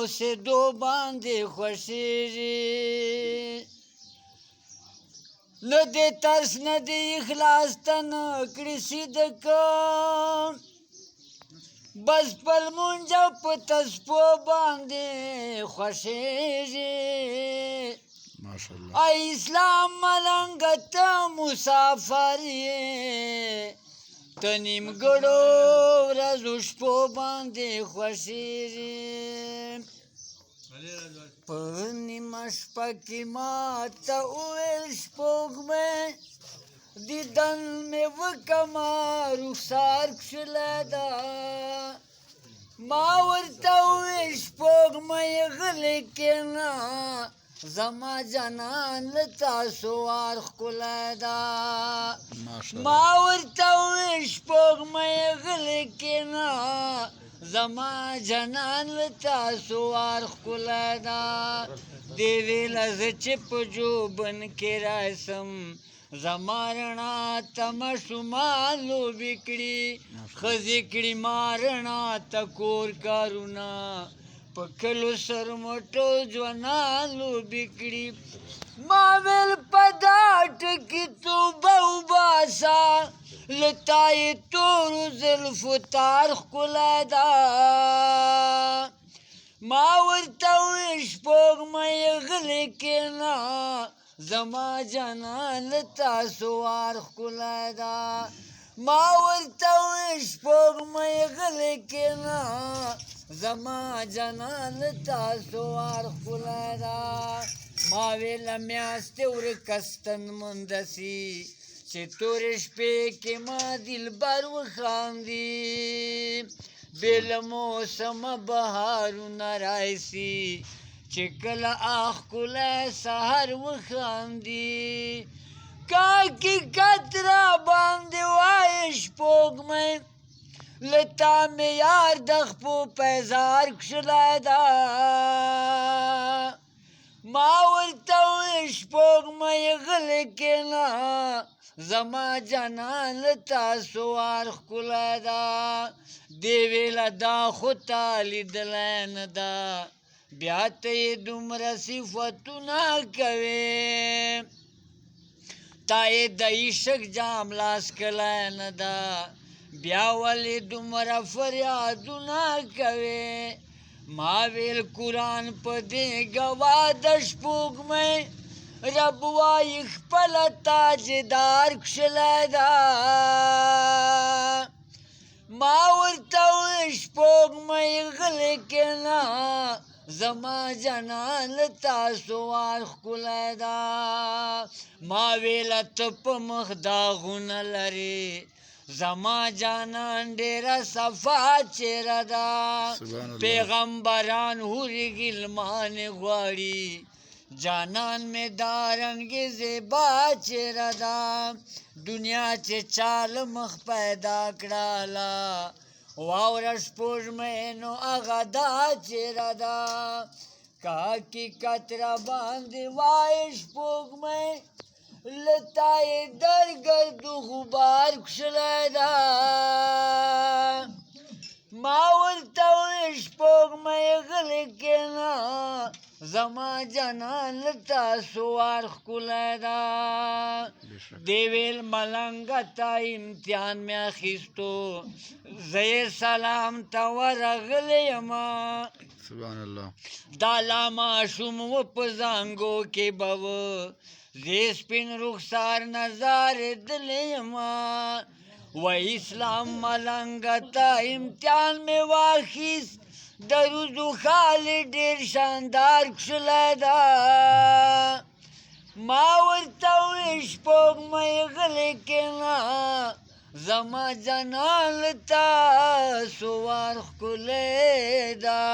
اوسېدو باندې خوښېږي نه دې ترس نه دې اخلاص ته نه کړي سیده کم بس په لمونځ او په تسبو باندې خوښېږي ای اسلام ملنګه ته مسافر یې ته نیمګړو ورځو شپو باندې خوښېږي په نیمه شپه کې ماته وویل سپوږمۍ دیدن مې وکړمه رخسار کښلی ده ما ورته وویل سپوږمۍ غلی کښېنه زما جانان له تاسو وار ښکلی ده ما ورته وویل سپوږمۍ غلی کښېنه زما جانان له تاسو وار ښکلی ده دې ویله زه چې په جوبن کې راشم زما رڼا ته ماشومان لوبې کړي ښځې کړي ما رڼا ته کور کارونه په کلو سرمټو ځوانان لوبې کړي ما ویل په دا ټکي توبه وباسه له تا یې تورو زلفو تار ښکلی ده ما ورته وویل سپوږمۍ غلې کښېنه زما جانان له تاسو وار ښکلی ده ما ورته وویل سپوږمۍ غلې کښېنه زما جانان له تاسو وار ښکلی ده ما ویله میاشتې ورکه ستنمنده سي چې تورې شپې کې ما دلبر وخاندي بې له موسمه بهارونه راشي چې کله ښکلی سهار وخاندي که حقیقت را باندې وایې سپوږمۍ له تا مې یار د خپو پیزار کښلی ده ما ورته وویل سپوږمۍ غلې کښېنه زما جانان له تاسو وار ښکلی ده دې ویله دا خو تا لیدلی نه ده بیا ته یې دومره صفتونه کوې تا یې د عشق جام لاس کلی نه ده بیا ولې دومره فریادونه کوې ما ویل قرآن په دې ګواه د سپوږمۍ رب وایي خپله تاجدار کښلی ده ما ورته وویل سپوږمۍ غلې کښېنه زما جانان له تاسو وار ښکلی ده ما ویله ته په مخ داغونه لرې زما جانان ډېره صفا چېره ده پیغمبران هورې غلمانې غواړي جانان مې دا رنګې زیبا چېره ده دنیا چې چا له مخ پیدا کړله واوره سپوږمۍ نو هغه دا چېره ده که حقیقت را باندې وایې سپوږمۍ له تا یې درګرد غبار کښلی ده ما ورته وویل سپوږمۍ غلې کښېنه زما جانان له تاسو وار ښکلی ده دې ویل ملنګه تا امتحان مې اخیستو زه یې سلام ته ورغلی یمه دا لا ماشوم و په زانګو کې به و زه سپین رخسار نظارېدلی یمه و اسلام ملنګه ته امتحان مې واخیست د روزو خالي ډېر شاندار کښلی ده ما ورته وویل سپوږمۍ غلې کښېنه زما جانان له تاسو وار ښکلی ده